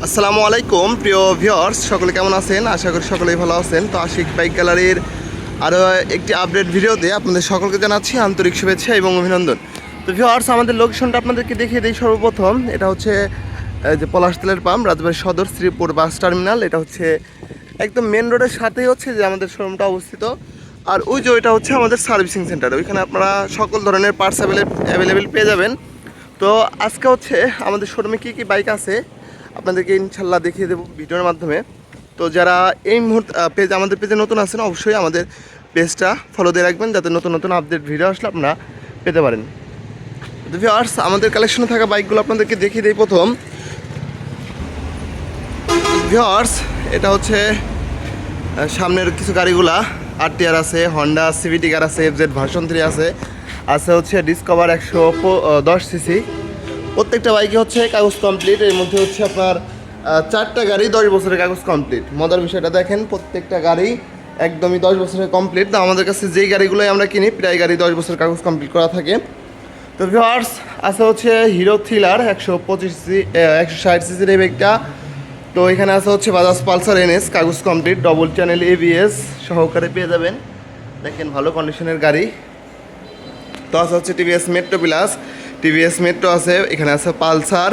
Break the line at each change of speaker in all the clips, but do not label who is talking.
আসসালামু আলাইকুম প্রিয় ভিউয়ার্স, সকলে কেমন আছেন? আশা করি সকলেই ভালো আছেন। তো আশিক বাইক গ্যালারির আরও একটি আপডেট ভিডিওতে আপনাদের সকলকে জানাচ্ছি আন্তরিক শুভেচ্ছা এবং অভিনন্দন। তো ভিউয়ার্স, আমাদের লোকেশনটা আপনাদেরকে দেখিয়ে দিই। সর্বপ্রথম এটা হচ্ছে যে পলাশ তেলের পাম্প, রাজবাড়ী সদর, শ্রীপুর বাস টার্মিনাল। এটা হচ্ছে একদম মেন রোডের সাথেই হচ্ছে যে আমাদের শোরুমটা অবস্থিত। আর ওই যে ওইটা হচ্ছে আমাদের সার্ভিসিং সেন্টার, ওইখানে আপনারা সকল ধরনের পার্টস অ্যাভেলেবেল পেয়ে যাবেন। তো আজকে হচ্ছে আমাদের শোরুমে কী কী বাইক আছে আপনাদেরকে ইনশাল্লাহ দেখিয়ে দেবো ভিডিওর মাধ্যমে। তো যারা এই মুহূর্তে আমাদের পেজে নতুন আছেন, অবশ্যই আমাদের পেজটা ফলো দিয়ে রাখবেন, যাতে নতুন নতুন আপডেট ভিডিও আসলে আপনারা পেতে পারেন। তো ভিউয়ার্স, আমাদের কালেকশনে থাকা বাইকগুলো আপনাদেরকে দেখিয়ে দিই। প্রথম ভিউয়ার্স, এটা হচ্ছে সামনের কিছু গাড়িগুলা RTR আছে, হন্ডা সিভিটি কার আছে, FZ ভার্সন 3 আছে, হচ্ছে ডিসকভার 110 সিসি। প্রত্যেকটা বাইকে হচ্ছে কাগজ কমপ্লিট। এর মধ্যে হচ্ছে আপনার 4টা গাড়ি 10 বছরের কাগজ কমপ্লিট। মজার বিষয়টা দেখেন, প্রত্যেকটা গাড়ি একদমই 10 বছরের কমপ্লিট। তো আমাদের কাছে যেই গাড়িগুলোই আমরা কিনি, প্রায় গাড়ি 10 বছরের কাগজ কমপ্লিট করা থাকে। তো ভিউয়ার্স, হচ্ছে হিরো থ্রিলার 125 সিসি 160 সিসির এই বাইকটা। তো এখানে হচ্ছে বাজাজ পালসার NS, কাগজ কমপ্লিট, ডবল চ্যানেল ABS সহকারে পেয়ে যাবেন। দেখেন ভালো কন্ডিশনের গাড়ি। তো হচ্ছে TVS metro plus, TVS metro আছে, এখানে আছে পালসার,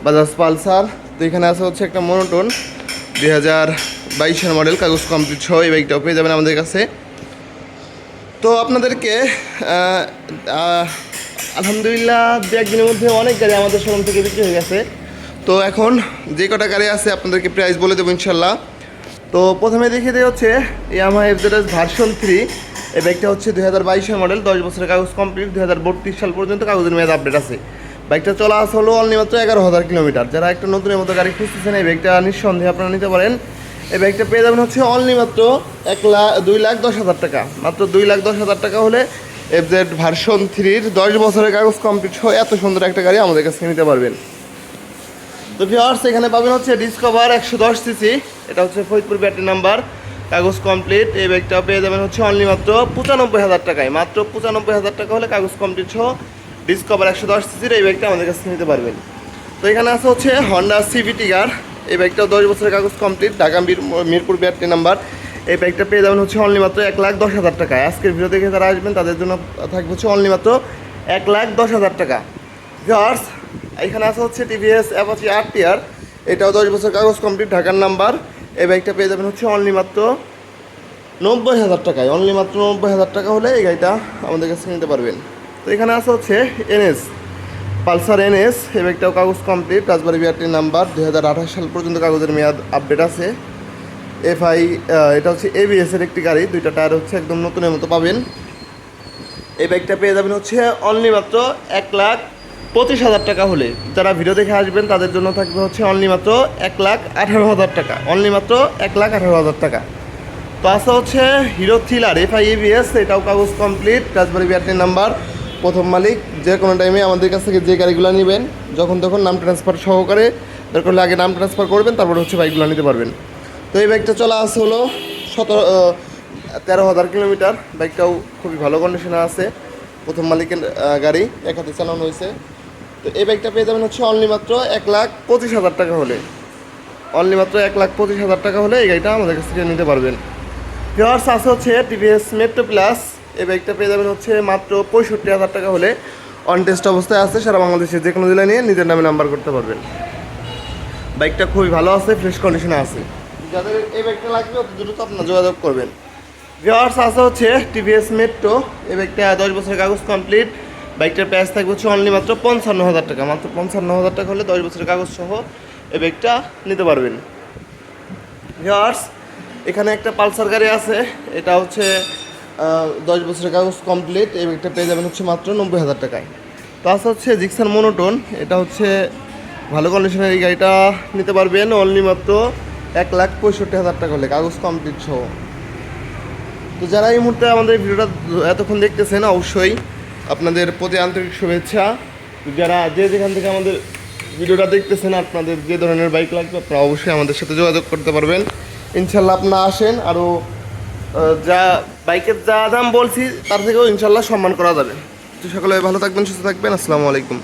বাজাজ পালসার। তো এখানে হচ্ছে একটা মনোটন 2022 মডেল, কাগজ কমপ্লিট সহ এই বাইকটাও পেয়ে যাবেন আমাদের কাছে। তো আপনাদেরকে আলহামদুলিল্লাহ 2-1 দিনের মধ্যে অনেক গাড়ি আমাদের শোরুম থেকে বিক্রি হয়ে গেছে। তো এখন যে কটা গাড়ি আছে আপনাদেরকে প্রাইস বলে দেবো ইনশাল্লাহ। তো প্রথমে দেখিয়ে দেওয়া হচ্ছে ইয়ামাহা FZS ভার্সন 3। এই বাইকটা হচ্ছে 2022 মডেল, 10 বছরের কাগজ কমপ্লিট, 2032 সাল পর্যন্ত কাগজের মেয়াদ আপডেট আছে। বাইকটা চলা আছে হলো অনলি মাত্র 11,000 কিলোমিটার। যারা একটা নতুনের মতো গাড়ি খুঁজতেছেন, এই বাইকটা নিঃসন্দেহে আপনারা নিতে পারেন। এই বাইকটা পেয়ে যাবেন হচ্ছে অনলি মাত্র 2,10,000 টাকা। মাত্র 2,10,000 টাকা হলে FZ ভার্সন 3-র 10 বছরের কাগজ কমপ্লিট সহ এত সুন্দর একটা গাড়ি আমাদের কাছে নিতে পারবেন। তো ভিউয়ার্স, এখানে পাবেন হচ্ছে ডিসকভার 110 সিসি। এটা হচ্ছে ফরিদপুর ব্যাটারি নাম্বার, কাগজ কমপ্লিট। এই বাইকটা পেয়ে যাবেন হচ্ছে অনলি মাত্র 95,000 টাকায়। মাত্র 95,000 টাকা হলে কাগজ কমপ্লিট সহ ডিসকভার 110 সিসির এই বাইকটা আমাদের কাছে নিতে পারবেন। তো এখানে হচ্ছে হন্ডা সিভিটি কার। এই বাইকটাও 10 বছরের কাগজ complete, Dhaka Mirpur battery number. এই বাইকটা পেয়ে যাবেন হচ্ছে অনলি মাত্র 1,10,000 টাকায়। আজকের ভিডিও দেখে যারা আসবেন তাদের জন্য থাকবে হচ্ছে অনলি মাত্র 1,10,000 টাকা। ভিউয়ার্স, এখানে হচ্ছে TVS অ্যাপাচি RTR। এটাও 10 বছর কাগজ কমপ্লিট, ঢাকার নাম্বার। এই বাইকটা পেয়ে যাবেন হচ্ছে অনলি মাত্র 90,000 টাকায়। অনলি মাত্র 90,000 টাকা হলে এই গাড়িটা আমাদের কাছে নিতে পারবেন। তো এখানে হচ্ছে NS পালসার NS। এই বাইকটাও কাগজ কমপ্লিট, রাজবাড়ী ব্যাটারি নাম্বার, 2028 সাল পর্যন্ত কাগজের মেয়াদ আপডেট আছে। এটা হচ্ছে ABS এর একটি গাড়ি, 2টা টায়ার হচ্ছে একদম নতুনের মতো পাবেন। এই বাইকটা পেয়ে যাবেন হচ্ছে অনলি মাত্র 1,25,000 টাকা হলে। যারা ভিডিও দেখে আসবেন তাদের জন্য থাকবে হচ্ছে অনলি মাত্র 1,18,000 টাকা। অনলি মাত্র 1,18,000 টাকা। তো হচ্ছে হিরো থ্রিলার FI ABS, এটাও কাগজ কমপ্লিট, রাজবাড়ী ব্যাটারি নাম্বার, প্রথম মালিক। যে কোনো টাইমে আমাদের কাছ থেকে যে গাড়িগুলো নেবেন, যখন তখন নাম ট্রান্সফার সহকারে, দরকার হলে আগে নাম ট্রান্সফার করবেন, তারপর হচ্ছে বাইকগুলো নিতে পারবেন। তো এই বাইকটা চলা আছে হলো 13,000 কিলোমিটার। বাইকটাও খুবই ভালো কন্ডিশনে আছে, প্রথম মালিকের গাড়ি, এক হাতে চালানো হয়েছে। তো এই বাইকটা পেয়ে যাবেন হচ্ছে অনলি মাত্র 1,25,000 টাকা হলে। অনলি মাত্র 1,25,000 টাকা হলে এই গাড়িটা আমাদের কাছ থেকে নিতে পারবেন। ভিউয়ার্স, হচ্ছে TVS মেট্রো প্লাস। এই বাইকটা পেয়ে যাবেন হচ্ছে মাত্র 65,000 টাকা হলে। অন টেস্ট অবস্থায় আছে, সারা বাংলাদেশের যে কোনো জেলায় নিয়ে নিজের নামে নাম্বার করতে পারবেন। বাইকটা খুবই ভালো আছে, ফ্রেশ কন্ডিশনে আছে। যাদের এই বাইকটা লাগবে অত দ্রুত আপনার যোগাযোগ করবেন। ভিউয়ার্স, হচ্ছে TVS মেট্রো। এই বাইকটা 10 বছরের কাগজ কমপ্লিট। বাইকটার প্রাইস থাকবে হচ্ছে অনলি মাত্র 55,000 টাকা। মাত্র 55,000 টাকা হলে 10 বছরের কাগজ সহ এই বাইকটা নিতে পারবেন। ভিউয়ার্স, এখানে একটা পালসার গাড়ি আছে, এটা হচ্ছে 10 বছরের কাগজ কমপ্লিট। এই বাইকটা পেয়ে যাবেন হচ্ছে মাত্র 90,000 টাকায়। তো হচ্ছে জিক্সার মনোটন। এটা হচ্ছে ভালো কন্ডিশনের এই গাড়িটা নিতে পারবেন অনলি মাত্র 1,65,000 টাকা হলে, কাগজ কমপ্লিট সহ। তো যারা এই মুহূর্তে আমাদের ভিডিওটা এতক্ষণ দেখতেছেন, অবশ্যই আপনাদের প্রতি আন্তরিক শুভেচ্ছা। যারা যেখান থেকে আমাদের ভিডিওটা দেখতেছেন, আপনাদের যে ধরনের বাইক লাগবে আপনারা অবশ্যই আমাদের সাথে যোগাযোগ করতে পারবেন। ইনশাল্লাহ আপনারা আসেন, আরও যা বাইকের যা দাম বলছি তার থেকেও ইনশাল্লাহ সম্মান করা যাবে। তো সকলে ভালো থাকবেন, সুস্থ থাকবেন। আসসালামু আলাইকুম।